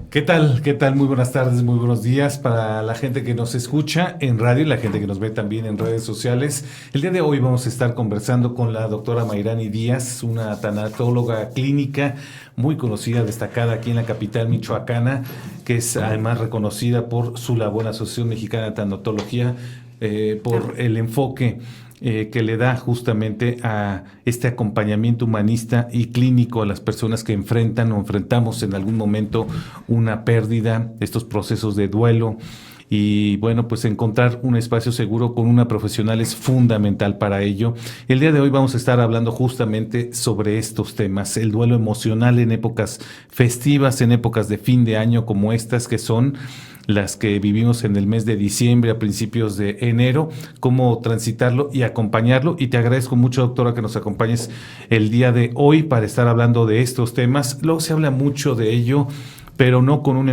¿Qué tal? ¿Qué tal? Muy buenas tardes, muy buenos días para la gente que nos escucha en radio y la gente que nos ve también en redes sociales. El día de hoy vamos a estar conversando con la doctora Mayrani Díaz, una tanatóloga clínica muy conocida, destacada aquí en la capital michoacana, que es además reconocida por su labor en la Asociación Mexicana de Tanatología, por el enfoque que le da justamente a este acompañamiento humanista y clínico a las personas que enfrentan o enfrentamos en algún momento una pérdida, estos procesos de duelo. Y bueno, pues encontrar un espacio seguro con una profesional es fundamental para ello. El día de hoy vamos a estar hablando justamente sobre estos temas, el duelo emocional en épocas festivas, en épocas de fin de año como estas que son las que vivimos en el mes de diciembre a principios de enero, cómo transitarlo y acompañarlo. Y te agradezco mucho, doctora, que nos acompañes el día de hoy para estar hablando de estos temas. Luego se habla mucho de ello, pero no con un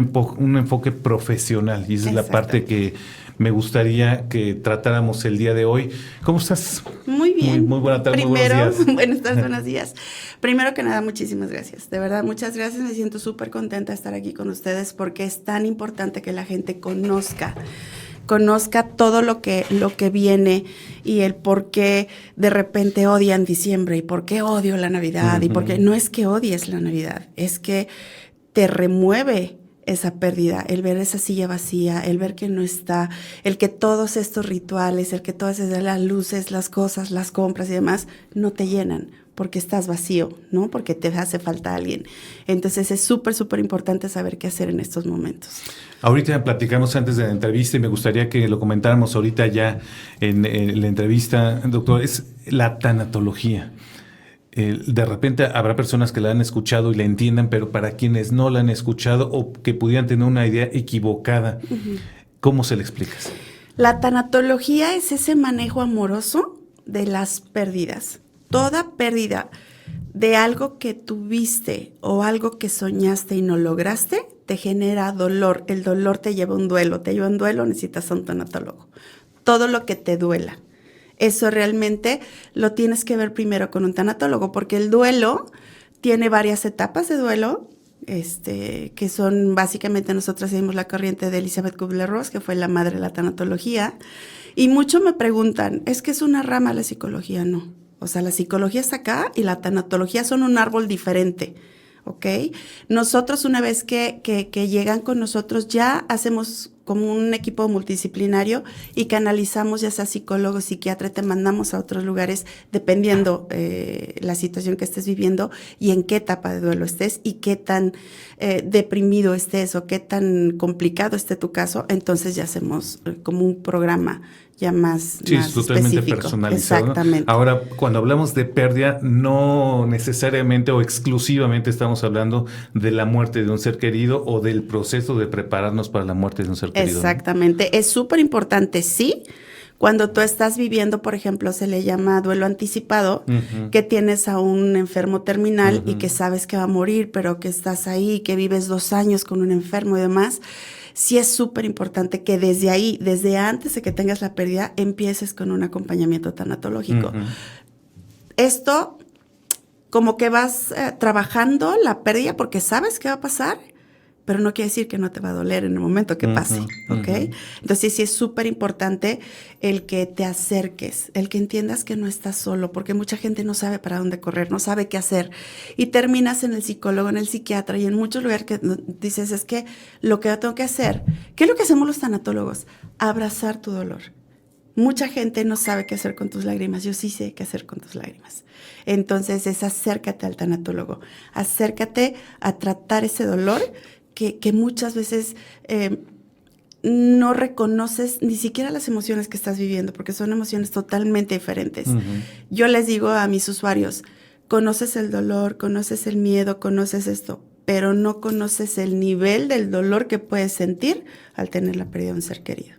enfoque profesional. Y esa es la parte que me gustaría que tratáramos el día de hoy. ¿Cómo estás? Muy bien. Muy buena tarde, Primero, muy buenos días. buenas tardes, buenos días. Primero que nada, muchísimas gracias. De verdad, muchas gracias. Me siento súper contenta de estar aquí con ustedes porque es tan importante que la gente conozca todo lo que viene y el por qué de repente odian diciembre y por qué odio la Navidad y por qué no es que odies la Navidad, es que te remueve esa pérdida, el ver esa silla vacía, el ver que no está, el que todos estos rituales, el que todas las luces, las cosas, las compras y demás no te llenan porque estás vacío, ¿no? Porque te hace falta alguien. Entonces es súper, súper importante saber qué hacer en estos momentos. Ahorita platicamos antes de la entrevista y me gustaría que lo comentáramos ahorita ya en la entrevista, doctor, es la tanatología. De repente habrá personas que la han escuchado y la entiendan, pero para quienes no la han escuchado o que pudieran tener una idea equivocada, ¿cómo se le explicas? La tanatología es ese manejo amoroso de las pérdidas. Toda pérdida de algo que tuviste o algo que soñaste y no lograste, te genera dolor. El dolor te lleva a un duelo. Te lleva a un duelo, necesitas a un tanatólogo. Todo lo que te duela. Eso realmente lo tienes que ver primero con un tanatólogo, porque el duelo tiene varias etapas de duelo, que son básicamente, nosotros seguimos la corriente de Elizabeth Kubler-Ross, que fue la madre de la tanatología, y muchos me preguntan, ¿es que es una rama de la psicología? No. O sea, la psicología está acá y la tanatología son un árbol diferente, ¿ok? Nosotros una vez que llegan con nosotros ya hacemos como un equipo multidisciplinario y canalizamos ya sea psicólogo, psiquiatra, te mandamos a otros lugares dependiendo la situación que estés viviendo y en qué etapa de duelo estés y qué tan deprimido estés o qué tan complicado esté tu caso. Entonces ya hacemos como un programa ya más es totalmente específico. Personalizado. Exactamente. Ahora, cuando hablamos de pérdida, no necesariamente o exclusivamente estamos hablando de la muerte de un ser querido o del proceso de prepararnos para la muerte de un ser querido. Exactamente. ¿No? Es súper importante, sí. Cuando tú estás viviendo, por ejemplo, se le llama duelo anticipado, que tienes a un enfermo terminal y que sabes que va a morir, pero que estás ahí, que vives 2 años con un enfermo y demás. Sí es súper importante que desde ahí, desde antes de que tengas la pérdida, empieces con un acompañamiento tanatológico. Esto, como que vas trabajando la pérdida porque sabes qué va a pasar, pero no quiere decir que no te va a doler en el momento que pase, ¿ok? Entonces sí es súper importante el que te acerques, el que entiendas que no estás solo, porque mucha gente no sabe para dónde correr, no sabe qué hacer, y terminas en el psicólogo, en el psiquiatra, y en muchos lugares que dices, es que lo que yo tengo que hacer, ¿qué es lo que hacemos los tanatólogos? Abrazar tu dolor. Mucha gente no sabe qué hacer con tus lágrimas. Yo sí sé qué hacer con tus lágrimas. Entonces es acércate al tanatólogo, acércate a tratar ese dolor que muchas veces no reconoces ni siquiera las emociones que estás viviendo, porque son emociones totalmente diferentes. Yo les digo a mis usuarios, conoces el dolor, conoces el miedo, conoces esto, pero no conoces el nivel del dolor que puedes sentir al tener la pérdida de un ser querido.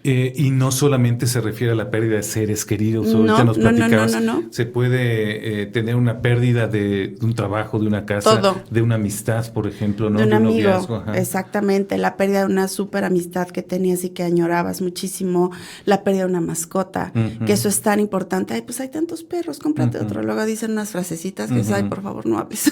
Y no solamente se refiere a la pérdida de seres queridos, ahorita nos platicabas, se puede tener una pérdida de un trabajo, de una casa, de una amistad, por ejemplo, ¿no? De un amigo, noviazgo, exactamente, la pérdida de una súper amistad que tenías y que añorabas muchísimo, la pérdida de una mascota, que eso es tan importante. Ay, pues hay tantos perros, cómprate otro. Luego dicen unas frasecitas que ay, por favor, no hables.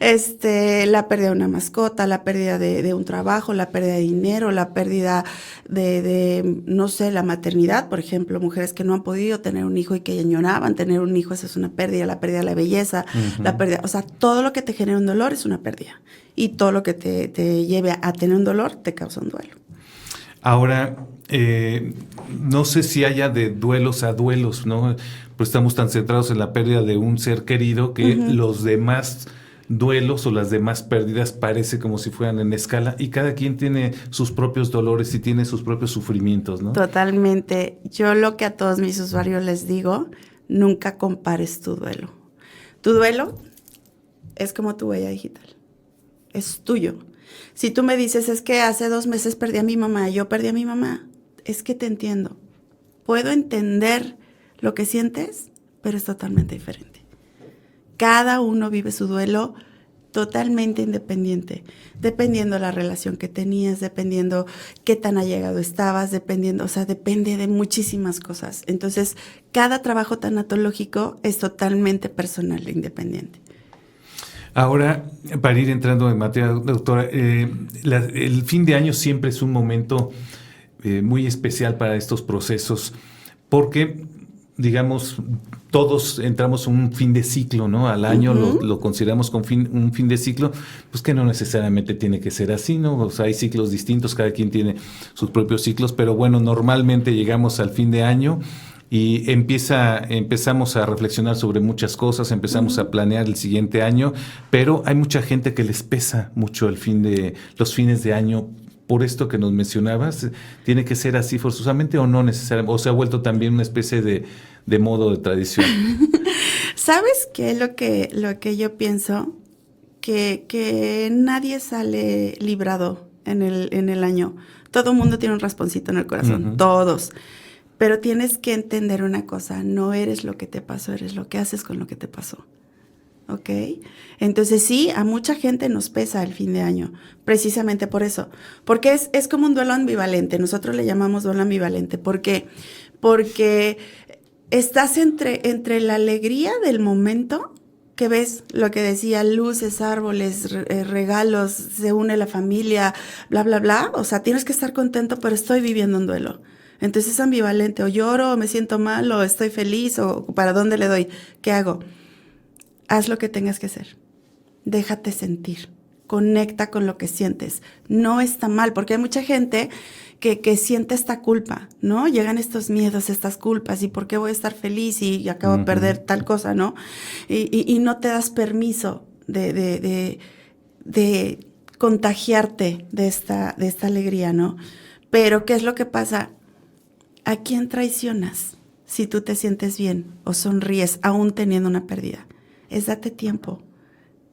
La pérdida de una mascota, la pérdida de un trabajo, la pérdida de dinero, la pérdida no sé, la maternidad, por ejemplo, mujeres que no han podido tener un hijo y que añoraban tener un hijo, esa es una pérdida, la pérdida de la belleza, la pérdida, o sea, todo lo que te genera un dolor es una pérdida y todo lo que te lleve a tener un dolor te causa un duelo. Ahora, no sé si haya de duelos a duelos, ¿no? Pues estamos tan centrados en la pérdida de un ser querido que los demás duelos o las demás pérdidas parece como si fueran en escala y cada quien tiene sus propios dolores y tiene sus propios sufrimientos, ¿no? Totalmente. Yo lo que a todos mis usuarios les digo, nunca compares tu duelo. Tu duelo es como tu huella digital, es tuyo. Si tú me dices, es que hace 2 meses perdí a mi mamá, yo perdí a mi mamá, es que te entiendo. Puedo entender lo que sientes, pero es totalmente diferente. Cada uno vive su duelo totalmente independiente, dependiendo de la relación que tenías, dependiendo qué tan allegado estabas, dependiendo, o sea, depende de muchísimas cosas. Entonces, cada trabajo tanatológico es totalmente personal e independiente. Ahora, para ir entrando en materia, doctora, el fin de año siempre es un momento muy especial para estos procesos, porque, digamos, todos entramos en un fin de ciclo, ¿no? Al año lo consideramos como un fin de ciclo, pues que no necesariamente tiene que ser así, ¿no? O sea, hay ciclos distintos, cada quien tiene sus propios ciclos, pero bueno, normalmente llegamos al fin de año y empezamos a reflexionar sobre muchas cosas, empezamos a planear el siguiente año, pero hay mucha gente que les pesa mucho los fines de año. Por esto que nos mencionabas, ¿tiene que ser así forzosamente o no necesariamente? ¿O se ha vuelto también una especie de modo de tradición? ¿Sabes qué? Lo que yo pienso, que nadie sale librado en el año. Todo el mundo tiene un rasponcito en el corazón, todos. Pero tienes que entender una cosa, no eres lo que te pasó, eres lo que haces con lo que te pasó. ¿Ok? Entonces sí, a mucha gente nos pesa el fin de año, precisamente por eso. Porque es como un duelo ambivalente, nosotros le llamamos duelo ambivalente. ¿Por qué? Porque estás entre la alegría del momento, que ves lo que decía, luces, árboles, regalos, se une la familia, bla, bla, bla. O sea, tienes que estar contento, pero estoy viviendo un duelo. Entonces es ambivalente, o lloro, o me siento mal, o estoy feliz, o ¿para dónde le doy? ¿Qué hago? Haz lo que tengas que hacer. Déjate sentir. Conecta con lo que sientes. No está mal, porque hay mucha gente que siente esta culpa, ¿no? Llegan estos miedos, estas culpas, ¿y por qué voy a estar feliz y acabo de perder tal cosa, ¿no? Y no te das permiso de contagiarte de esta alegría, ¿no? Pero, ¿qué es lo que pasa? ¿A quién traicionas si tú te sientes bien o sonríes aún teniendo una pérdida? Es date tiempo,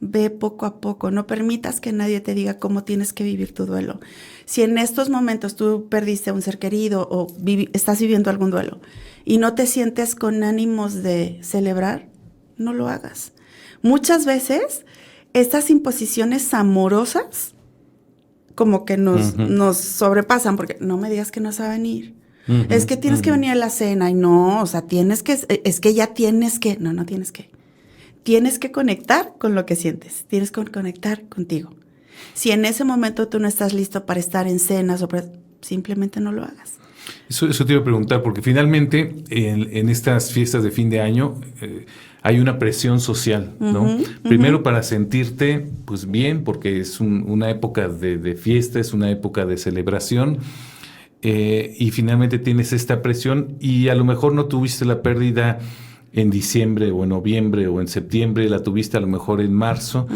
ve poco a poco, no permitas que nadie te diga cómo tienes que vivir tu duelo. Si en estos momentos tú perdiste a un ser querido o estás viviendo algún duelo y no te sientes con ánimos de celebrar, no lo hagas. Muchas veces estas imposiciones amorosas como que nos sobrepasan, porque no me digas que no saben ir. Es que tienes que venir a la cena y no, o sea, es que ya tienes que, no tienes que. Tienes que conectar con lo que sientes, tienes que conectar contigo. Si en ese momento tú no estás listo para estar en cenas, simplemente no lo hagas. Eso te iba a preguntar, porque finalmente en estas fiestas de fin de año hay una presión social, ¿no? Primero para sentirte pues bien, porque es una época de fiesta, es una época de celebración, y finalmente tienes esta presión y a lo mejor no tuviste la pérdida en diciembre o en noviembre o en septiembre, la tuviste a lo mejor en marzo,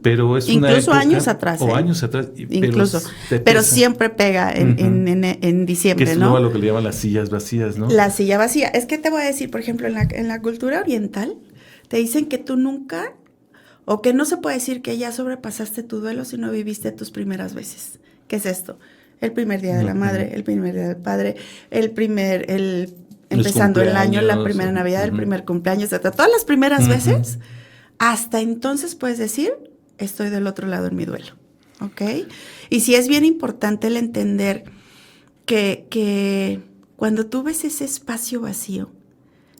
pero es una época... Incluso años atrás. O años atrás. Incluso. Pero siempre pega en diciembre, que es ¿no? luego lo que le llaman las sillas vacías, ¿no? La silla vacía. Es que te voy a decir, por ejemplo, en la cultura oriental, te dicen que tú nunca, o que no se puede decir que ya sobrepasaste tu duelo si no viviste tus primeras veces. ¿Qué es esto? El primer día de la madre, el primer día del padre, empezando el año, la primera Navidad, el primer cumpleaños, etc. Todas las primeras veces, hasta entonces puedes decir, estoy del otro lado en mi duelo, ¿ok? Y sí es bien importante el entender que cuando tú ves ese espacio vacío,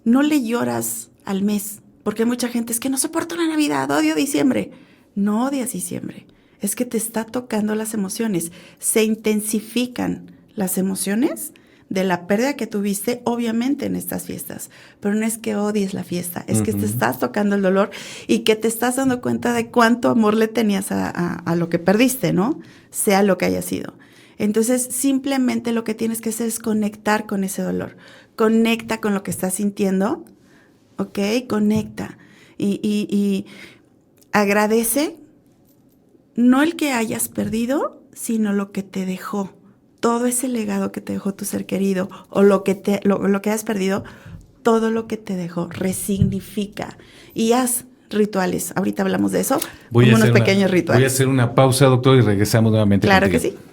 no le lloras al mes, Porque mucha gente es que no soporto la Navidad, odio diciembre. No odias diciembre, es que te está tocando las emociones. Se intensifican las emociones de la pérdida que tuviste, obviamente, en estas fiestas. Pero no es que odies la fiesta, es que te estás tocando el dolor y que te estás dando cuenta de cuánto amor le tenías a lo que perdiste, ¿no? Sea lo que haya sido. Entonces, simplemente lo que tienes que hacer es conectar con ese dolor. Conecta con lo que estás sintiendo, ¿ok? Conecta. Y agradece, no el que hayas perdido, sino lo que te dejó. Todo ese legado que te dejó tu ser querido o lo que hayas perdido, todo lo que te dejó, resignifica y haz rituales. Ahorita hablamos de eso, unos pequeños rituales. Voy a hacer una pausa, doctor, y regresamos nuevamente. Claro contigo. que sí.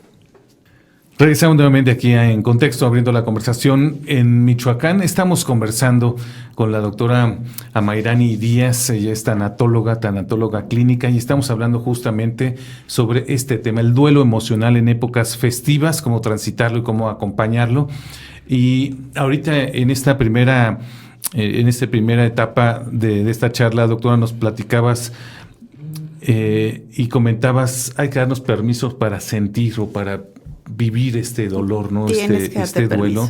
Regresamos nuevamente aquí en Contexto, abriendo la conversación. En Michoacán estamos conversando con la doctora Amairani Díaz. Ella es tanatóloga clínica, y estamos hablando justamente sobre este tema, el duelo emocional en épocas festivas, cómo transitarlo y cómo acompañarlo. Y ahorita en esta primera etapa de esta charla, doctora, nos platicabas y comentabas, hay que darnos permisos para sentir o para vivir este dolor, ¿no? Este duelo.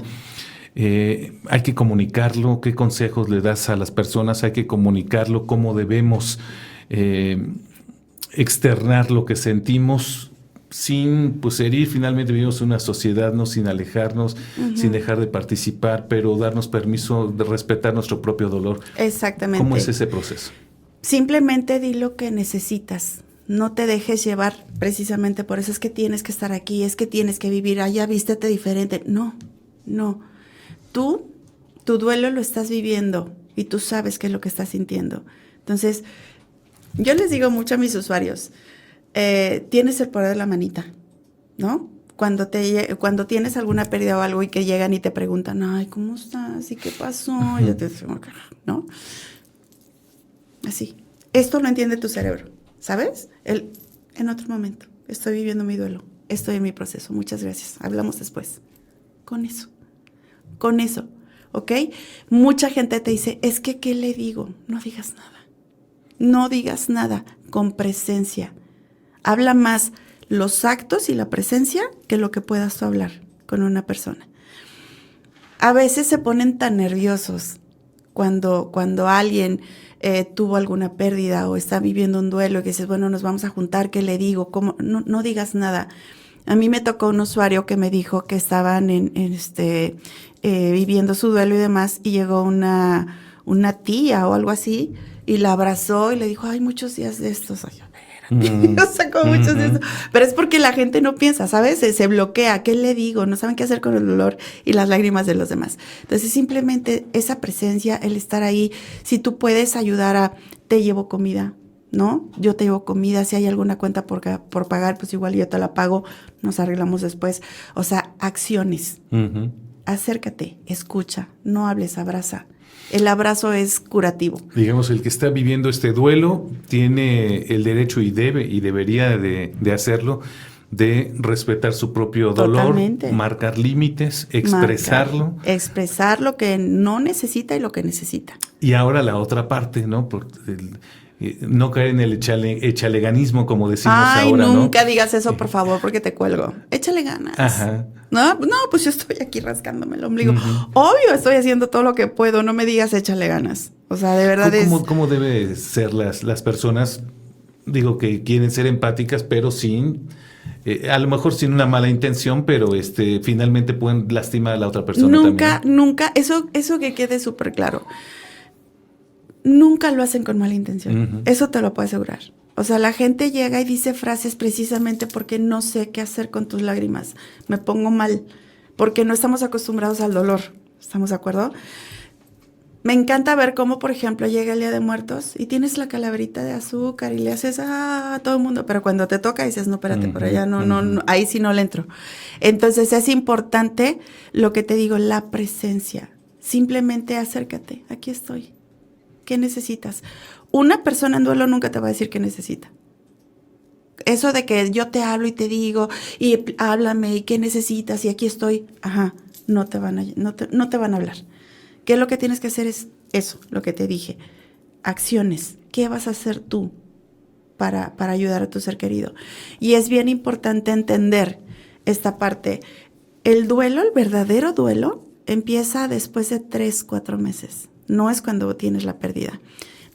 Hay que comunicarlo. ¿Qué consejos le das a las personas? Hay que comunicarlo, cómo debemos externar lo que sentimos sin herir. Finalmente vivimos en una sociedad, ¿no? Sin alejarnos, sin dejar de participar, pero darnos permiso de respetar nuestro propio dolor. Exactamente. ¿Cómo es ese proceso? Simplemente di lo que necesitas. No te dejes llevar precisamente por eso. Es que tienes que estar aquí, es que tienes que vivir allá, vístete diferente. No. Tú, tu duelo lo estás viviendo y tú sabes qué es lo que estás sintiendo. Entonces, yo les digo mucho a mis usuarios, tienes el poder de la manita, ¿no? Cuando tienes alguna pérdida o algo y que llegan y te preguntan, ay, ¿cómo estás? ¿Y qué pasó? Y yo te digo, ¿no? Así. Esto lo entiende tu cerebro, ¿sabes? En otro momento, estoy viviendo mi duelo, estoy en mi proceso, muchas gracias, hablamos después. Con eso, ¿ok? Mucha gente te dice, es que, ¿qué le digo? No digas nada, con presencia. Habla más los actos y la presencia que lo que puedas tú hablar con una persona. A veces se ponen tan nerviosos cuando alguien tuvo alguna pérdida o está viviendo un duelo y que dices, bueno, nos vamos a juntar, ¿qué le digo? ¿Cómo? No digas nada. A mí me tocó un usuario que me dijo que estaban viviendo su duelo y demás, y llegó una tía o algo así y la abrazó y le dijo, hay muchos días de estos. Ay, o sea, como muchos días de estos. Pero es porque la gente no piensa, ¿sabes? Se bloquea. ¿Qué le digo? No saben qué hacer con el dolor y las lágrimas de los demás. Entonces, simplemente esa presencia, el estar ahí, si tú puedes ayudar te llevo comida, ¿no? Yo te llevo comida, si hay alguna cuenta por pagar, pues igual yo te la pago, nos arreglamos después. O sea, acciones. Acércate, escucha, no hables, abraza. El abrazo es curativo. Digamos, el que está viviendo este duelo tiene el derecho y debería de hacerlo, de respetar su propio dolor. Totalmente. Marcar límites, expresarlo. Expresar lo que no necesita y lo que necesita. Y ahora la otra parte, ¿no? No caer en el echaleganismo, como decimos ahora, ¿no? Ay, nunca digas eso, por favor, porque te cuelgo. Échale ganas. Ajá. No, pues yo estoy aquí rascándome el ombligo. Obvio, estoy haciendo todo lo que puedo. No me digas échale ganas. O sea, de verdad ¿Cómo deben ser las personas? Digo, que quieren ser empáticas, pero sin... a lo mejor sin una mala intención, pero finalmente pueden lastimar a la otra persona también. Nunca. Eso que quede súper claro. Nunca lo hacen con mala intención. Eso te lo puedo asegurar. O sea, la gente llega y dice frases precisamente porque no sé qué hacer con tus lágrimas. Me pongo mal. Porque no estamos acostumbrados al dolor. ¿Estamos de acuerdo? Me encanta ver cómo, por ejemplo, llega el Día de Muertos y tienes la calaverita de azúcar y le haces a todo el mundo. Pero cuando te toca dices, no, espérate, por allá no, ahí sí no le entro. Entonces es importante lo que te digo, la presencia. Simplemente acércate. Aquí estoy. ¿Qué necesitas? Una persona en duelo nunca te va a decir qué necesita. Eso de que yo te hablo y te digo, y háblame, y qué necesitas, y aquí estoy, no te van a hablar. ¿Qué es lo que tienes que hacer? Es eso, lo que te dije. acciones. ¿Qué vas a hacer tú para ayudar a tu ser querido? Y es bien importante entender esta parte. El duelo, el verdadero duelo, empieza después de 3, 4 meses. No es cuando tienes la pérdida.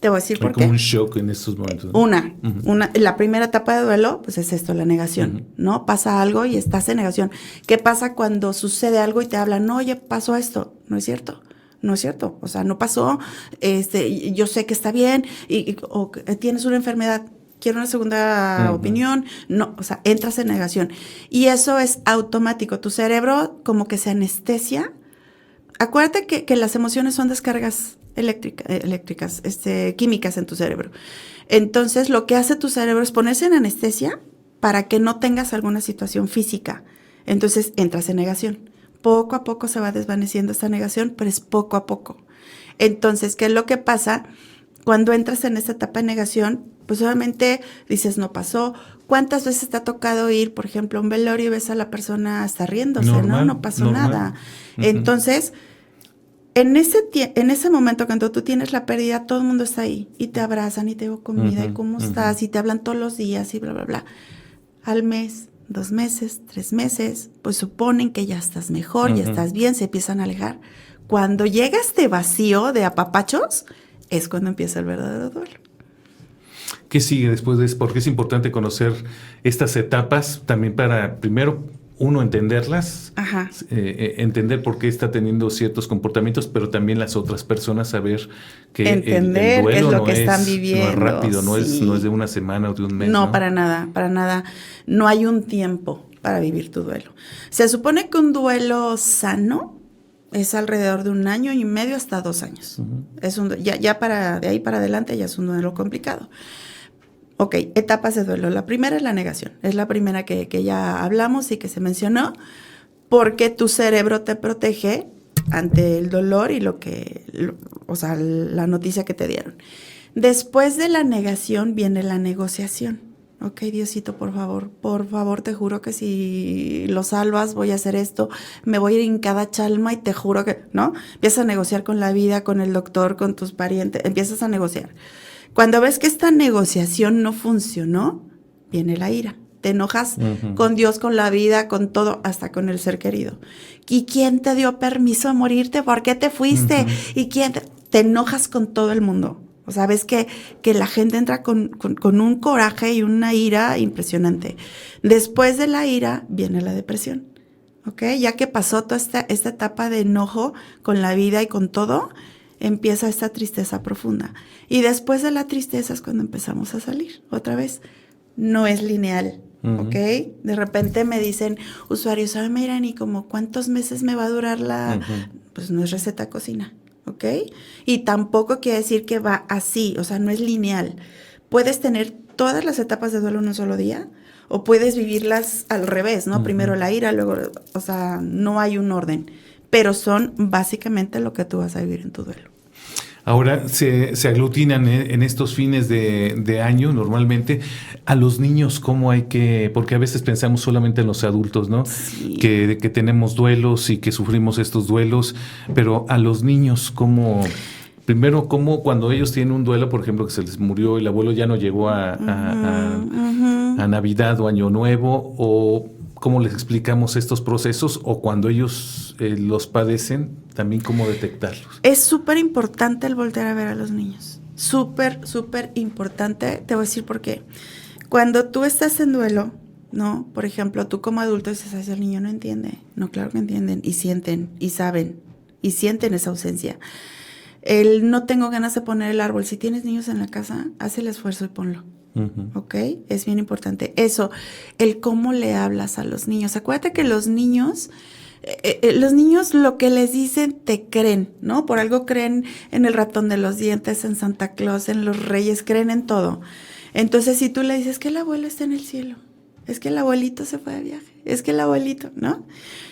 Te voy a decir por qué. Hay como un shock en estos momentos, ¿no? La primera etapa de duelo, pues es esto, la negación, ¿no? Pasa algo y estás en negación. ¿Qué pasa cuando sucede algo y te hablan, no, oye, pasó esto? No es cierto. No es cierto. O sea, no pasó. Yo sé que está bien o tienes una enfermedad. Quiero una segunda opinión. No, o sea, entras en negación. Y eso es automático. Tu cerebro como que se anestesia. Acuérdate que las emociones son descargas eléctricas, químicas en tu cerebro. Entonces, lo que hace tu cerebro es ponerse en anestesia para que no tengas alguna situación física. Entonces, entras en negación. Poco a poco se va desvaneciendo esta negación, pero es poco a poco. Entonces, ¿qué es lo que pasa? Cuando entras en esta etapa de negación, pues obviamente dices, no pasó. ¿Cuántas veces te ha tocado ir, por ejemplo, a un velorio y ves a la persona hasta riéndose, normal, ¿no? No pasó nada. Entonces, en ese momento, cuando tú tienes la pérdida, todo el mundo está ahí y te abrazan y te digo comida y cómo estás y te hablan todos los días y bla, bla, bla. Al mes, 2 meses, 3 meses, pues suponen que ya estás mejor, ya estás bien, se empiezan a alejar. Cuando llega este vacío de apapachos, es cuando empieza el verdadero duelo. ¿Qué sigue después de eso? Porque es importante conocer estas etapas también para, primero, uno, entenderlas, entender por qué está teniendo ciertos comportamientos, pero también las otras personas saber que entender el duelo qué es lo no que están es, viviendo. No es rápido, sí. no es de una semana o de un mes. No, para nada. No hay un tiempo para vivir tu duelo. Se supone que un duelo sano es alrededor de 1 año y medio hasta 2 años. Es de ahí para adelante ya es un duelo complicado. Ok, etapas de duelo. La primera es la negación. Es la primera que ya hablamos y que se mencionó, porque tu cerebro te protege ante el dolor y la noticia que te dieron. Después de la negación viene la negociación. Ok, Diosito, por favor, te juro que si lo salvas voy a hacer esto, me voy a ir en cada chalma y te juro que, ¿no? Empiezas a negociar con la vida, con el doctor, con tus parientes, empiezas a negociar. Cuando ves que esta negociación no funcionó, viene la ira. Te enojas con Dios, con la vida, con todo, hasta con el ser querido. ¿Y quién te dio permiso a morirte? ¿Por qué te fuiste? ¿Y quién te enojas con todo el mundo? O sea, ves que la gente entra con un coraje y una ira impresionante. Después de la ira viene la depresión. ¿Ok? Ya que pasó toda esta etapa de enojo con la vida y con todo, empieza esta tristeza profunda. Y después de la tristeza es cuando empezamos a salir otra vez. No es lineal, ¿ok? De repente me dicen usuarios, ¿sabe, Mayrani, como cuántos meses me va a durar Pues no es receta cocina, ¿ok? Y tampoco quiere decir que va así, o sea, no es lineal. Puedes tener todas las etapas de duelo en un solo día o puedes vivirlas al revés, ¿no? Primero la ira, luego, o sea, no hay un orden. Pero son básicamente lo que tú vas a vivir en tu duelo. Ahora se aglutinan en estos fines de año normalmente a los niños, ¿cómo hay que...? Porque a veces pensamos solamente en los adultos, ¿no? Sí. Que tenemos duelos y que sufrimos estos duelos, pero a los niños, ¿cómo...? Primero, ¿cómo cuando ellos tienen un duelo, por ejemplo, que se les murió, el abuelo ya no llegó a Navidad o Año Nuevo, o cómo les explicamos estos procesos, o cuando ellos los padecen, también cómo detectarlos? Es súper importante el voltear a ver a los niños. Súper importante. Te voy a decir por qué. Cuando tú estás en duelo, ¿no? Por ejemplo, tú como adulto dices, ay, el niño no entiende. No, claro que entienden y sienten y saben y sienten esa ausencia. No tengo ganas de poner el árbol. Si tienes niños en la casa, haz el esfuerzo y ponlo. ¿Ok? Es bien importante. Eso, el cómo le hablas a los niños. Acuérdate que los niños lo que les dicen te creen, ¿no? Por algo creen en el ratón de los dientes, en Santa Claus, en los reyes, creen en todo. Entonces, si tú le dices que el abuelo está en el cielo, es que el abuelito se fue de viaje, es que el abuelito, ¿no?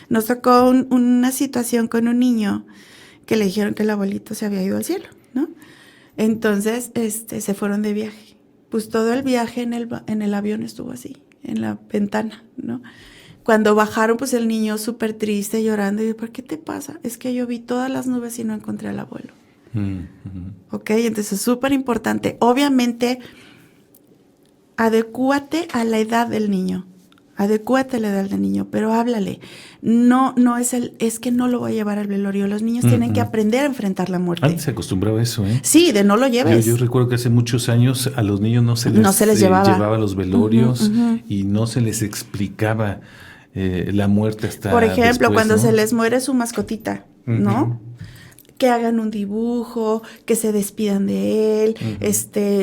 Nos tocó una situación con un niño que le dijeron que el abuelito se había ido al cielo, ¿no? Entonces, se fueron de viaje. Pues todo el viaje en el avión estuvo así, en la ventana, ¿no? Cuando bajaron, pues el niño súper triste, llorando, y yo, ¿por qué te pasa? Es que yo vi todas las nubes y no encontré al abuelo. ¿Ok? Entonces es súper importante. Obviamente, adecúate a la edad del niño. Adecúate a la edad del niño, pero háblale. No es que no lo voy a llevar al velorio. Los niños tienen que aprender a enfrentar la muerte. Antes se acostumbraba a eso, ¿eh? Sí, de no lo lleves. Yo recuerdo que hace muchos años a los niños no se les llevaba a los velorios y no se les explicaba la muerte hasta por ejemplo, después, cuando ¿no? se les muere su mascotita, ¿no? Que hagan un dibujo, que se despidan de él,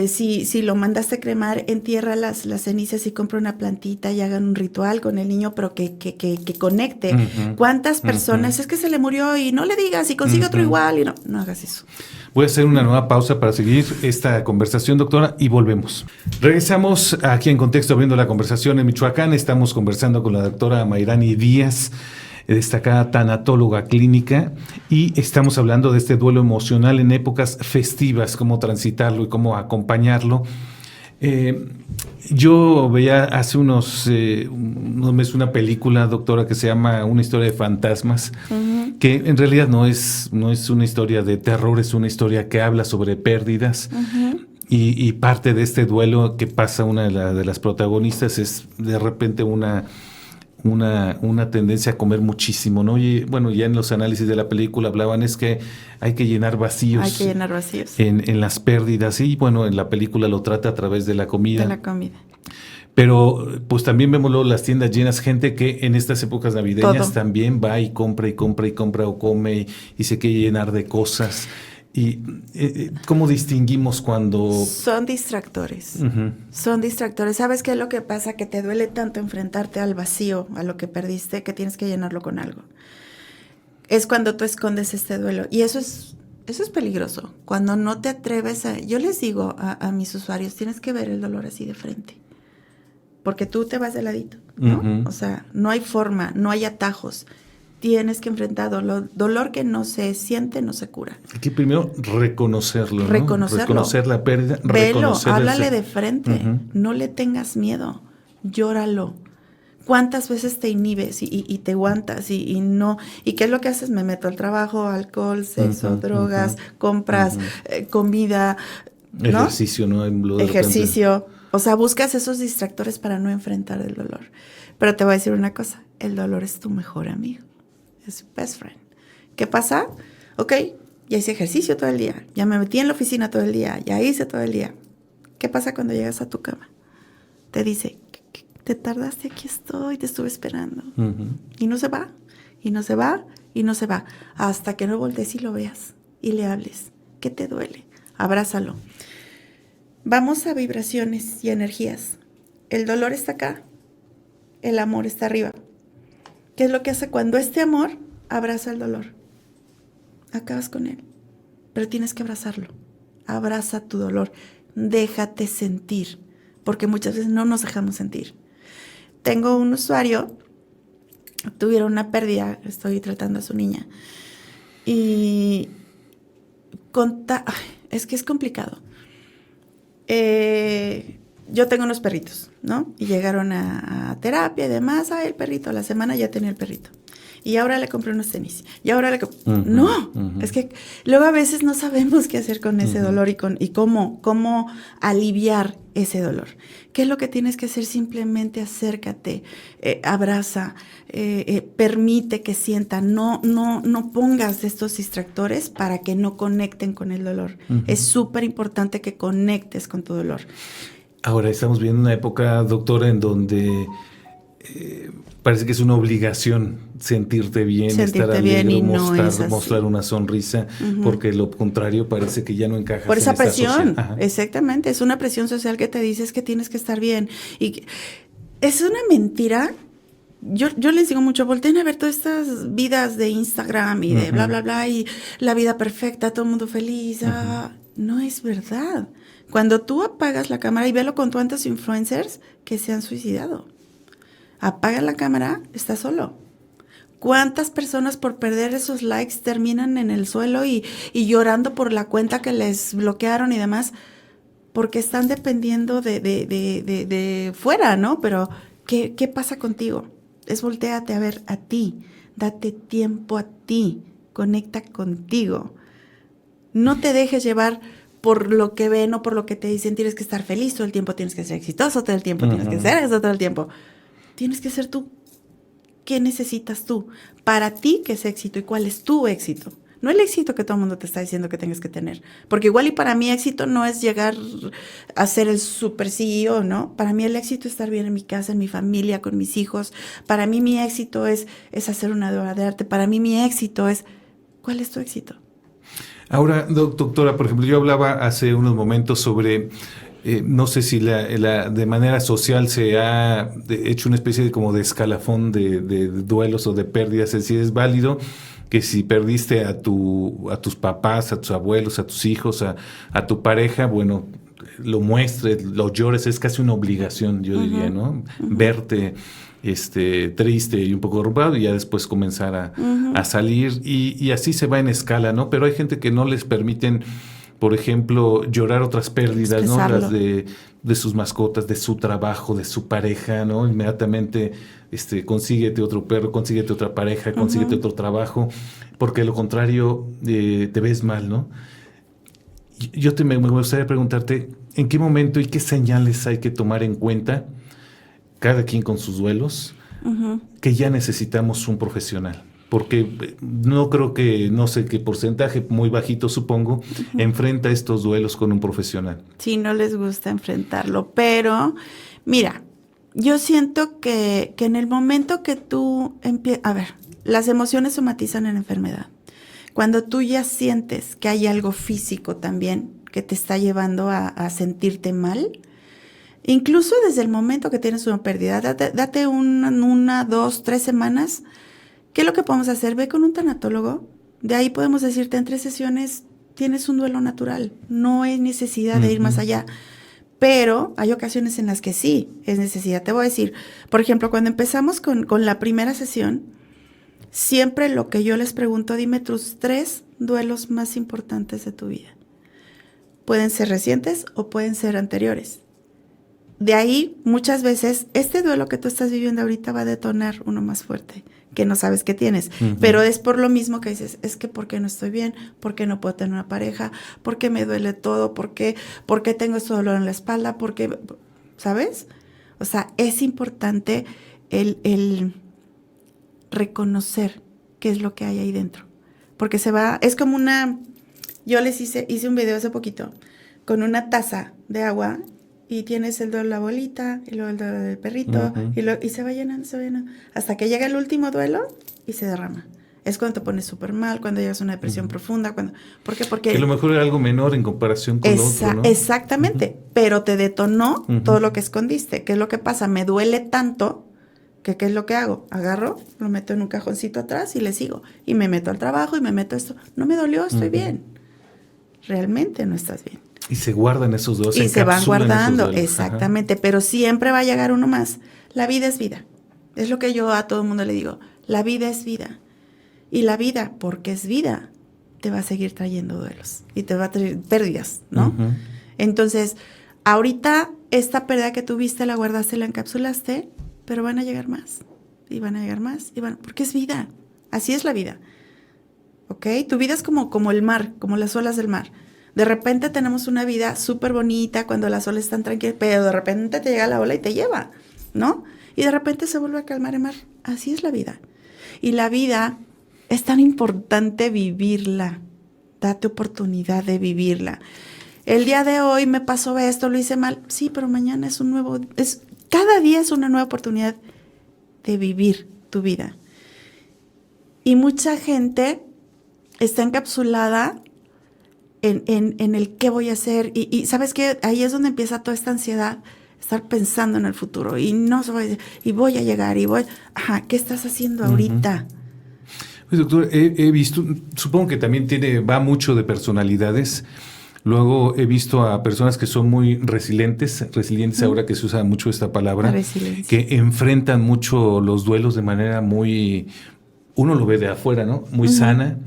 si lo mandaste a cremar, entierra las cenizas y compra una plantita y hagan un ritual con el niño, pero que conecte. ¿Cuántas personas? Es que se le murió y no le digas y consigue otro igual y no hagas eso. Voy a hacer una nueva pausa para seguir esta conversación, doctora, y volvemos. Regresamos aquí en Contexto, abriendo la conversación en Michoacán. Estamos conversando con la doctora Mayrani Díaz, destacada tanatóloga clínica, y estamos hablando de este duelo emocional en épocas festivas, cómo transitarlo y cómo acompañarlo. Yo veía hace unos meses una película, doctora, que se llama Una historia de fantasmas, que en realidad no es una historia de terror, es una historia que habla sobre pérdidas. Y parte de este duelo que pasa una de las protagonistas es de repente una tendencia a comer muchísimo, ¿no? Y bueno, ya en los análisis de la película hablaban es que hay que llenar vacíos. Hay que llenar vacíos. En las pérdidas. Y bueno, en la película lo trata a través de la comida. De la comida. Pero pues también vemos luego las tiendas llenas, gente que en estas épocas navideñas también va y compra o come y se quiere llenar de cosas. ¿Y cómo distinguimos cuando...? Son distractores. Son distractores. ¿Sabes qué es lo que pasa? Que te duele tanto enfrentarte al vacío, a lo que perdiste, que tienes que llenarlo con algo. Es cuando tú escondes este duelo. Y eso es peligroso. Cuando no te atreves a... Yo les digo a mis usuarios, tienes que ver el dolor así de frente. Porque tú te vas de ladito, ¿no? O sea, no hay forma, no hay atajos. Tienes que enfrentar dolor que no se siente, no se cura. Hay que primero reconocerlo, ¿no? Reconocerlo. Reconocer la pérdida. Velo, háblale de frente. No le tengas miedo. Llóralo. ¿Cuántas veces te inhibes y te aguantas y no? ¿Y qué es lo que haces? Me meto al trabajo, alcohol, sexo, drogas, compras, comida, ¿no? Ejercicio, ¿no? Ejercicio. O sea, buscas esos distractores para no enfrentar el dolor. Pero te voy a decir una cosa. El dolor es tu mejor amigo. Es tu best friend. ¿Qué pasa? Ok, ya hice ejercicio todo el día. Ya me metí en la oficina todo el día. Ya hice todo el día. ¿Qué pasa cuando llegas a tu cama? Te dice, te tardaste, aquí estoy, te estuve esperando. Y no se va, y no se va, y no se va. Hasta que no voltees y lo veas y le hables. ¿Qué te duele? Abrázalo. Vamos a vibraciones y energías. El dolor está acá. El amor está arriba. ¿Qué es lo que hace cuando este amor abraza el dolor? Acabas con él. Pero tienes que abrazarlo. Abraza tu dolor. Déjate sentir. Porque muchas veces no nos dejamos sentir. Tengo un usuario, tuvieron una pérdida, estoy tratando a su niña. Y es que es complicado. Yo tengo unos perritos, ¿no? Y llegaron a terapia y demás. El perrito, a la semana ya tenía el perrito. Y ahora le compré unos tenis. Y ahora le compré... No, es que luego a veces no sabemos qué hacer con ese dolor y cómo aliviar ese dolor. ¿Qué es lo que tienes que hacer? Simplemente acércate, abraza, permite que sienta. No pongas estos distractores para que no conecten con el dolor. Es súper importante que conectes con tu dolor. Ahora estamos viviendo una época, doctora, en donde parece que es una obligación sentirte bien, estar alegre, mostrar una sonrisa, porque lo contrario parece que ya no encajas. Por esa presión, exactamente, es una presión social que te dices que tienes que estar bien. Y es una mentira. Yo les digo mucho, volteen a ver todas estas vidas de Instagram y de bla, bla, bla, y la vida perfecta, todo el mundo feliz. No es verdad. Cuando tú apagas la cámara, y velo con tantos influencers que se han suicidado. Apaga la cámara, estás solo. ¿Cuántas personas por perder esos likes terminan en el suelo y llorando por la cuenta que les bloquearon y demás? Porque están dependiendo de fuera, ¿no? Pero, ¿qué pasa contigo? Voltéate a ver a ti. Date tiempo a ti. Conecta contigo. No te dejes llevar por lo que ven o por lo que te dicen. Tienes que estar feliz todo el tiempo, tienes que ser exitoso todo el tiempo, tienes que ser eso todo el tiempo. Tienes que ser tú. ¿Qué necesitas tú? Para ti, ¿qué es éxito y cuál es tu éxito? No el éxito que todo el mundo te está diciendo que tengas que tener. Porque igual y para mí éxito no es llegar a ser el super CEO, ¿no? Para mí el éxito es estar bien en mi casa, en mi familia, con mis hijos. Para mí mi éxito es hacer una obra de arte. Para mí mi éxito es... ¿Cuál es tu éxito? Ahora, doctora, por ejemplo, yo hablaba hace unos momentos sobre... no sé si de manera social se ha hecho una especie de como de escalafón de duelos o de pérdidas. Es decir, es válido que si perdiste a tus papás, a tus abuelos, a tus hijos, a tu pareja, bueno, lo muestres, lo llores, es casi una obligación, yo diría, ¿no? Verte triste y un poco derrumbado y ya después comenzar a salir y así se va en escala, ¿no? Pero hay gente que no les permiten, por ejemplo, llorar otras pérdidas, ¿no? Las de sus mascotas, de su trabajo, de su pareja, ¿no? Inmediatamente, consíguete otro perro, consíguete otra pareja, consíguete otro trabajo, porque de lo contrario te ves mal, ¿no? Yo me gustaría preguntarte, ¿en qué momento y qué señales hay que tomar en cuenta, cada quien con sus duelos, que ya necesitamos un profesional? Porque no creo que, no sé qué porcentaje, muy bajito supongo, enfrenta estos duelos con un profesional. Sí, no les gusta enfrentarlo, pero mira, yo siento que en el momento que tú a ver, las emociones somatizan en enfermedad. Cuando tú ya sientes que hay algo físico también que te está llevando a sentirte mal, incluso desde el momento que tienes una pérdida, date una, 2, 3 semanas. ¿Qué es lo que podemos hacer? Ve con un tanatólogo. De ahí podemos decirte en 3 sesiones tienes un duelo natural. No hay necesidad de ir más allá. Pero hay ocasiones en las que sí es necesidad. Te voy a decir, por ejemplo, cuando empezamos con la primera sesión, siempre lo que yo les pregunto, dime tus 3 duelos más importantes de tu vida. Pueden ser recientes o pueden ser anteriores. De ahí, muchas veces, este duelo que tú estás viviendo ahorita va a detonar uno más fuerte, que no sabes que tienes. Pero es por lo mismo que dices, es que ¿por qué no estoy bien? ¿Por qué no puedo tener una pareja? ¿Por qué me duele todo? ¿Por qué tengo este dolor en la espalda? ¿Por qué? ¿Sabes? O sea, es importante el reconocer qué es lo que hay ahí dentro. Porque es como yo les hice un video hace poquito, con una taza de agua, y tienes el duelo de la abuelita, y luego el duelo del perrito, y se va llenando, hasta que llega el último duelo y se derrama. Es cuando te pones súper mal, cuando llegas a una depresión profunda. ¿Por qué? Porque que a lo mejor era algo menor en comparación con lo otro, ¿no? Exactamente, pero te detonó todo lo que escondiste. ¿Qué es lo que pasa? Me duele tanto que ¿qué es lo que hago? Agarro, lo meto en un cajoncito atrás y le sigo. Y me meto al trabajo y me meto esto. No me dolió, estoy bien. Realmente no estás bien. Y se guardan esos dos. Y se van guardando, exactamente. Pero siempre va a llegar uno más. La vida es vida. Es lo que yo a todo el mundo le digo. La vida es vida. Y la vida, porque es vida, te va a seguir trayendo duelos. Y te va a traer pérdidas, ¿no? Entonces, ahorita esta pérdida que tuviste, la guardaste, la encapsulaste, pero van a llegar más. Y van a llegar más. Porque es vida. Así es la vida. ¿Ok? Tu vida es como el mar, como las olas del mar. De repente tenemos una vida súper bonita cuando las olas están tranquilas, pero de repente te llega la ola y te lleva, ¿no? Y de repente se vuelve a calmar el mar. Así es la vida. Y la vida es tan importante vivirla. Date oportunidad de vivirla. El día de hoy me pasó esto, lo hice mal. Sí, pero mañana cada día es una nueva oportunidad de vivir tu vida. Y mucha gente está encapsulada en el qué voy a hacer. Y ¿sabes qué? Ahí es donde empieza toda esta ansiedad, estar pensando en el futuro. Y voy a llegar, ¿qué estás haciendo ahorita? Pues, doctor, he visto, supongo que también va mucho de personalidades. Luego he visto a personas que son muy resilientes ahora que se usa mucho esta palabra, que enfrentan mucho los duelos de manera uno lo ve de afuera, ¿no? Muy sana.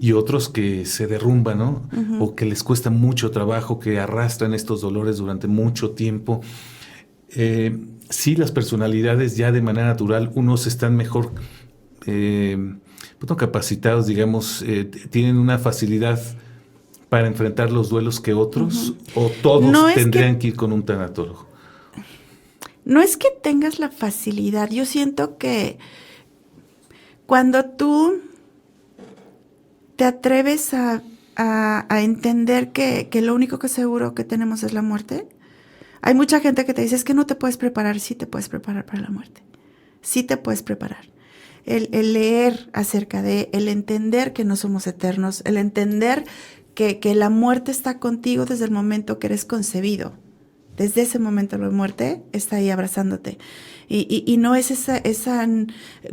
Y otros que se derrumban, ¿no? O que les cuesta mucho trabajo, que arrastran estos dolores durante mucho tiempo. Sí, las personalidades ya de manera natural, unos están mejor capacitados, digamos, tienen una facilidad para enfrentar los duelos que otros, o todos tendrían que ir con un tanatólogo? No es que tengas la facilidad, yo siento que cuando tú te atreves a entender que lo único que seguro que tenemos es la muerte, hay mucha gente que te dice, es que no te puedes preparar. Sí te puedes preparar para la muerte, sí te puedes preparar. El leer acerca el entender que no somos eternos, el entender que la muerte está contigo desde el momento que eres concebido. Desde ese momento la muerte está ahí abrazándote. Y no es esa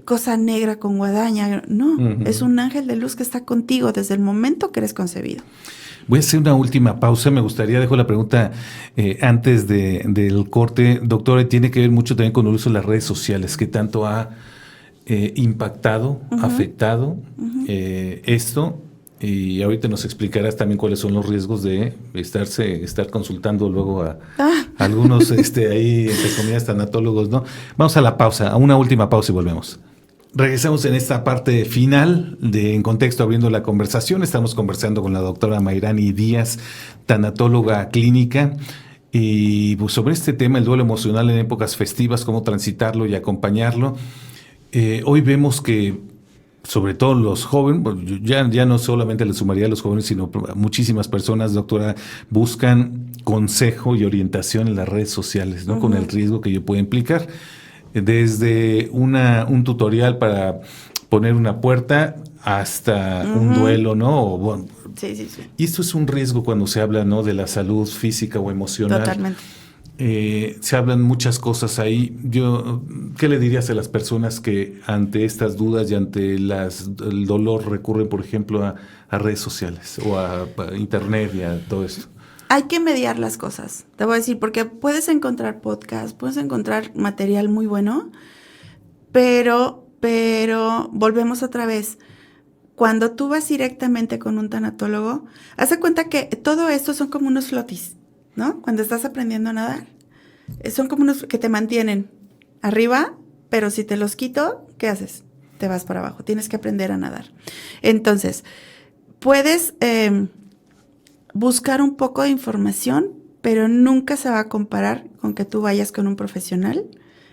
cosa negra con guadaña, no, es un ángel de luz que está contigo desde el momento que eres concebido. Voy a hacer una última pausa. Me gustaría, dejo la pregunta antes del corte. Doctora, tiene que ver mucho también con el uso de las redes sociales, que tanto ha impactado, afectado esto. Y ahorita nos explicarás también cuáles son los riesgos de estar consultando luego a algunos ahí, entre comillas, tanatólogos, ¿no? Vamos a la pausa, a una última pausa y volvemos. Regresamos en esta parte final de En Contexto, abriendo la conversación. Estamos conversando con la doctora Mayrani Díaz, tanatóloga clínica, y pues, sobre este tema, el duelo emocional en épocas festivas, cómo transitarlo y acompañarlo. Hoy vemos que sobre todo los jóvenes, ya no solamente le sumaría a los jóvenes, sino muchísimas personas, doctora, buscan consejo y orientación en las redes sociales, ¿no? Con el riesgo que ello puede implicar. Desde un tutorial para poner una puerta hasta un duelo, ¿no? Bueno, sí. Y esto es un riesgo cuando se habla, ¿no?, de la salud física o emocional. Totalmente. Se hablan muchas cosas ahí. ¿Qué le dirías a las personas que ante estas dudas y ante el dolor recurren, por ejemplo, a redes sociales o a internet y a todo esto? Hay que mediar las cosas, te voy a decir, porque puedes encontrar podcasts, puedes encontrar material muy bueno, pero volvemos otra vez. Cuando tú vas directamente con un tanatólogo, haz de cuenta que todo esto son como unos flotis, ¿no? Cuando estás aprendiendo a nadar, son como unos que te mantienen arriba, pero si te los quito, ¿qué haces? Te vas para abajo, tienes que aprender a nadar. Entonces, puedes buscar un poco de información, pero nunca se va a comparar con que tú vayas con un profesional.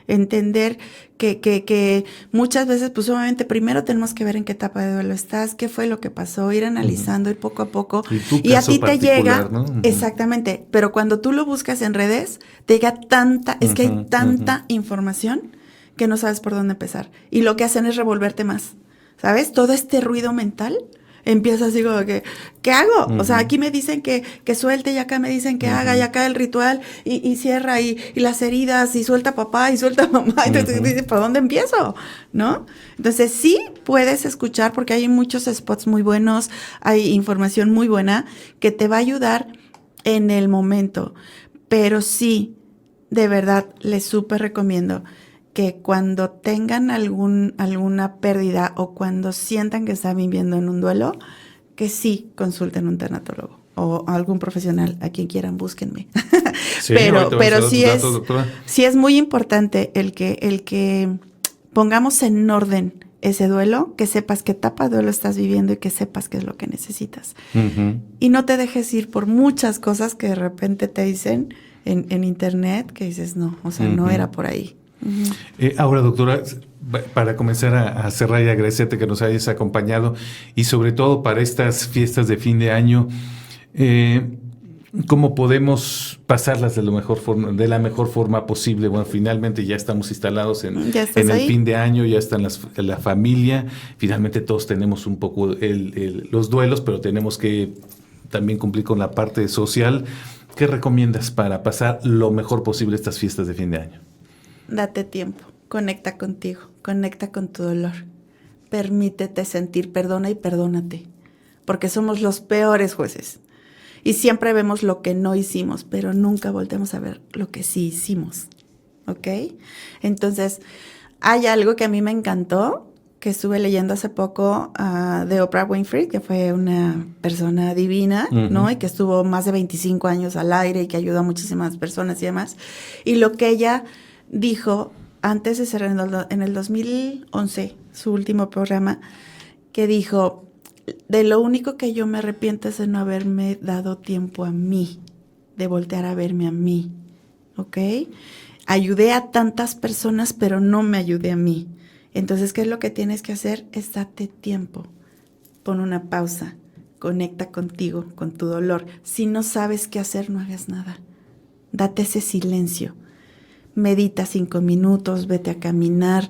Entender que muchas veces, pues obviamente primero tenemos que ver en qué etapa de duelo estás, qué fue lo que pasó, ir analizando, ir poco a poco. Y a ti te llega, ¿no? Exactamente, pero cuando tú lo buscas en redes, te llega es que hay tanta información que no sabes por dónde empezar. Y lo que hacen es revolverte más, ¿sabes? Todo este ruido mental empieza así como que, ¿qué hago? O sea, aquí me dicen que suelte y acá me dicen que haga y acá el ritual y cierra y las heridas y suelta papá y suelta mamá. Entonces dices, ¿por dónde empiezo? ¿No? Entonces sí puedes escuchar porque hay muchos spots muy buenos, hay información muy buena que te va a ayudar en el momento. Pero sí, de verdad, les súper recomiendo que cuando tengan alguna pérdida o cuando sientan que están viviendo en un duelo, que sí consulten un tanatólogo o algún profesional, a quien quieran, búsquenme. Sí, pero sí es muy importante el que pongamos en orden ese duelo, que sepas qué etapa de duelo estás viviendo y que sepas qué es lo que necesitas. Y no te dejes ir por muchas cosas que de repente te dicen en internet, que dices, no, o sea, no era por ahí. Ahora, doctora, para comenzar a cerrar y agradecerte que nos hayas acompañado y sobre todo para estas fiestas de fin de año, ¿cómo podemos pasarlas de la mejor forma posible? Bueno, finalmente ya estamos instalados en el fin de año, ya está la familia, finalmente todos tenemos un poco los duelos, pero tenemos que también cumplir con la parte social. ¿Qué recomiendas para pasar lo mejor posible estas fiestas de fin de año? Date tiempo, conecta contigo, conecta con tu dolor, permítete sentir, perdona y perdónate, porque somos los peores jueces y siempre vemos lo que no hicimos, pero nunca volvemos a ver lo que sí hicimos, ¿ok? Entonces, hay algo que a mí me encantó, que estuve leyendo hace poco de Oprah Winfrey, que fue una persona divina, ¿no? Y que estuvo más de 25 años al aire y que ayudó a muchísimas personas y demás, y lo que ella dijo antes de cerrar en el 2011 su último programa, que dijo, de lo único que yo me arrepiento es de no haberme dado tiempo a mí, de voltear a verme a mí, ¿ok? Ayudé a tantas personas, pero no me ayudé a mí. Entonces, ¿qué es lo que tienes que hacer? Es date tiempo. Pon una pausa. Conecta contigo, con tu dolor. Si no sabes qué hacer, no hagas nada. Date ese silencio. Medita 5 minutos, vete a caminar.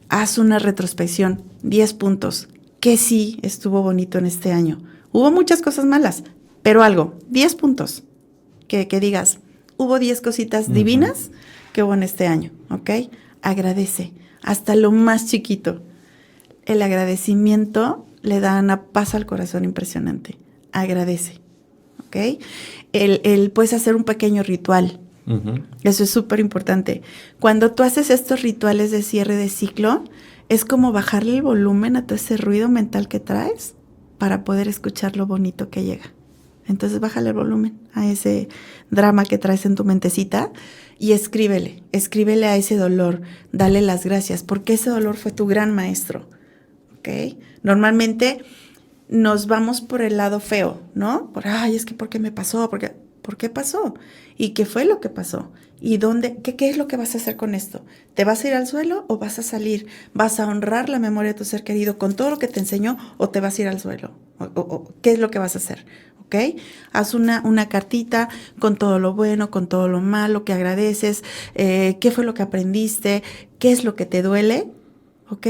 Haz una retrospección. 10 puntos. ¿Qué sí estuvo bonito en este año? Hubo muchas cosas malas, pero algo. 10 puntos. Que digas, hubo 10 cositas divinas que hubo en este año, ¿ok? Agradece, hasta lo más chiquito. El agradecimiento le da una paz al corazón impresionante. Agradece, ¿ok? Puedes hacer un pequeño ritual. Eso es súper importante. Cuando tú haces estos rituales de cierre de ciclo, es como bajarle el volumen a todo ese ruido mental que traes para poder escuchar lo bonito que llega. Entonces bájale el volumen a ese drama que traes en tu mentecita y escríbele a ese dolor, dale las gracias, porque ese dolor fue tu gran maestro, ¿ok? Normalmente nos vamos por el lado feo, ¿no? Es que ¿por qué me pasó? ¿Por qué pasó? ¿Y qué fue lo que pasó? ¿Y dónde? ¿Qué es lo que vas a hacer con esto? ¿Te vas a ir al suelo o vas a salir? ¿Vas a honrar la memoria de tu ser querido con todo lo que te enseñó o te vas a ir al suelo? ¿Qué es lo que vas a hacer? ¿Ok? Haz una cartita con todo lo bueno, con todo lo malo que agradeces, qué fue lo que aprendiste, qué es lo que te duele, ¿ok?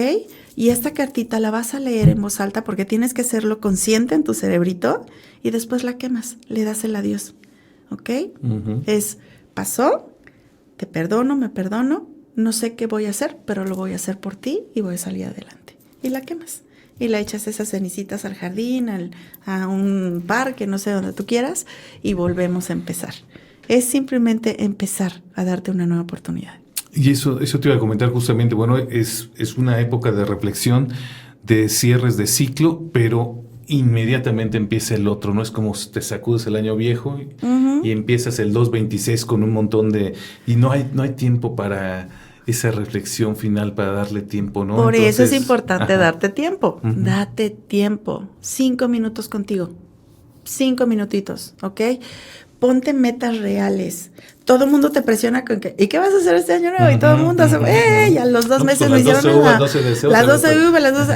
Y esta cartita la vas a leer en voz alta porque tienes que hacerlo consciente en tu cerebrito y después la quemas, le das el adiós, ¿ok? Pasó, te perdono, me perdono, no sé qué voy a hacer, pero lo voy a hacer por ti y voy a salir adelante. Y la quemas. Y la echas esas cenicitas al jardín, a un parque, no sé, donde tú quieras, y volvemos a empezar. Es simplemente empezar a darte una nueva oportunidad. Y eso te iba a comentar justamente, bueno, es una época de reflexión, de cierres de ciclo, pero inmediatamente empieza el otro, ¿no? Es como te sacudes el año viejo y empiezas el 2026 con un montón de... Y no hay tiempo para esa reflexión final, para darle tiempo, ¿no? Por eso es importante darte tiempo. Date tiempo. 5 minutos contigo. 5 minutitos, ¿ok? Ponte metas reales. Todo el mundo te presiona con que, ¿y qué vas a hacer este año nuevo? Y todo el mundo hace, y a los 2 meses no hicieron nada. Las 12 uvas, las 12,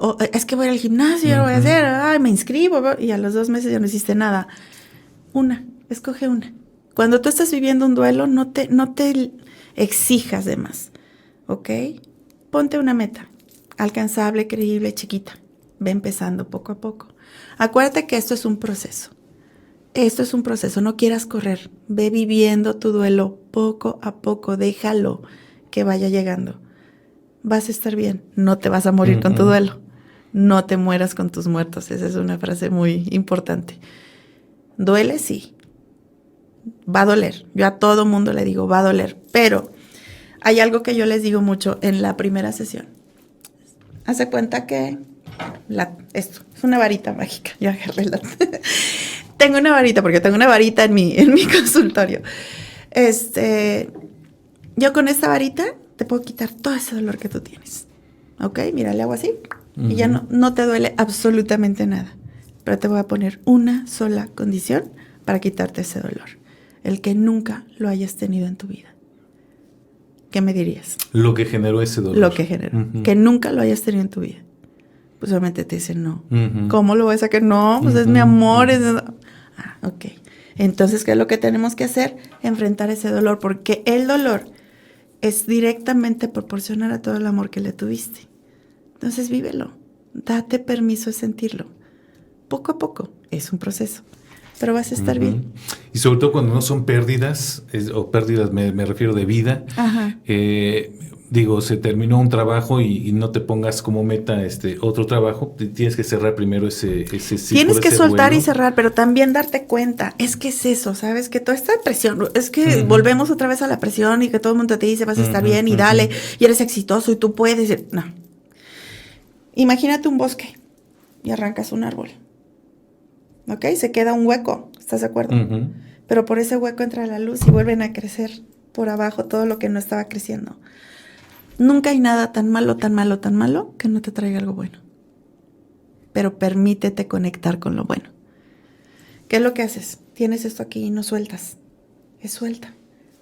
o es que voy al gimnasio, ya lo voy a hacer, me inscribo, y a los 2 meses ya no hiciste nada. Escoge una. Cuando tú estás viviendo un duelo, no te exijas de más, ¿ok? Ponte una meta, alcanzable, creíble, chiquita. Ve empezando poco a poco. Acuérdate que esto es un proceso. No quieras correr. Ve viviendo tu duelo poco a poco. Déjalo que vaya llegando. Vas a estar bien. No te vas a morir con tu duelo. No te mueras con tus muertos. Esa es una frase muy importante. ¿Duele? Sí. Va a doler. Yo a todo mundo le digo, va a doler. Pero hay algo que yo les digo mucho en la primera sesión. Hace cuenta que esto es una varita mágica. Yo agarré tengo una varita, porque tengo una varita en mi consultorio. Yo con esta varita te puedo quitar todo ese dolor que tú tienes. ¿Ok? Mira, le hago así y ya no te duele absolutamente nada. Pero te voy a poner una sola condición para quitarte ese dolor. El que nunca lo hayas tenido en tu vida. ¿Qué me dirías? Lo que generó ese dolor. Lo que generó. Que nunca lo hayas tenido en tu vida. Pues obviamente te dicen no. ¿Cómo lo vas a sacar? No, pues es mi amor. Ok. Entonces, ¿qué es lo que tenemos que hacer? Enfrentar ese dolor, porque el dolor es directamente proporcional a todo el amor que le tuviste. Entonces, vívelo. Date permiso de sentirlo. Poco a poco. Es un proceso. Pero vas a estar bien. Y sobre todo cuando no son pérdidas, o pérdidas me refiero de vida. Se terminó un trabajo y no te pongas como meta otro trabajo. Tienes que cerrar primero ese ciclo. Tienes que soltar y cerrar, pero también darte cuenta. Es que es eso, ¿sabes? Que toda esta presión, es que volvemos otra vez a la presión y que todo el mundo te dice vas a estar bien y dale, y eres exitoso y tú puedes. No. Imagínate un bosque y arrancas un árbol. ¿Ok? Se queda un hueco, ¿estás de acuerdo? Pero por ese hueco entra la luz y vuelven a crecer por abajo todo lo que no estaba creciendo. Nunca hay nada tan malo que no te traiga algo bueno. pero permítete conectar con lo bueno. ¿Qué es lo que haces? Tienes esto aquí y no sueltas. Es suelta.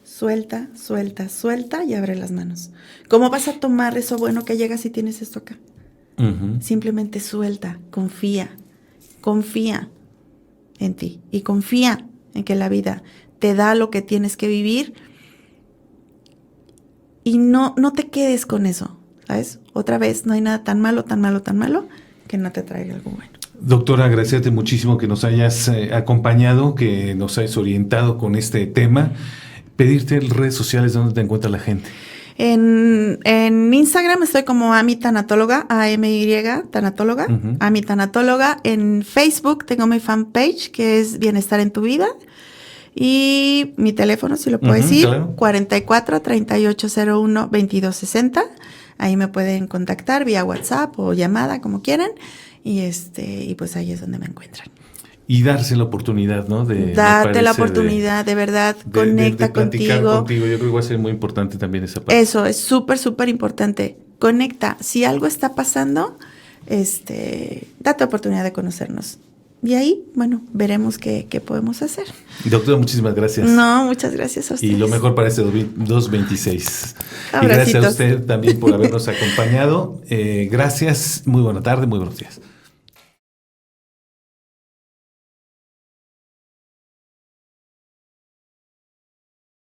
Suelta, suelta, suelta y abre las manos. ¿Cómo vas a tomar eso bueno que llegas y tienes esto acá? Simplemente suelta, confía en ti y confía en que la vida te da lo que tienes que vivir y no te quedes con eso, ¿sabes? Otra vez, no hay nada tan malo que no te traiga algo bueno. Doctora, agradecerte muchísimo que nos hayas acompañado, que nos hayas orientado con este tema. Pedirte en redes sociales donde te encuentra la gente. En Instagram estoy como Ami Tanatóloga, AMY Tanatóloga, Ami Tanatóloga. En Facebook tengo mi fanpage que es Bienestar en tu Vida. Y mi teléfono, si lo puedo decir, claro. 44 3801 2260. Ahí me pueden contactar vía WhatsApp o llamada, como quieran. Y pues ahí es donde me encuentran. Y darse la oportunidad, ¿no? Darte la oportunidad, de verdad, conecta contigo. contigo. Yo creo que va a ser muy importante también esa parte. Eso, es súper, súper importante. Conecta. Si algo está pasando, date oportunidad de conocernos. Y ahí, bueno, veremos qué podemos hacer. Doctora, muchísimas gracias. No, muchas gracias a ustedes. Y lo mejor para este 226. Abracitos. Y gracias a usted también por habernos acompañado. Gracias, muy buena tarde, muy buenos días.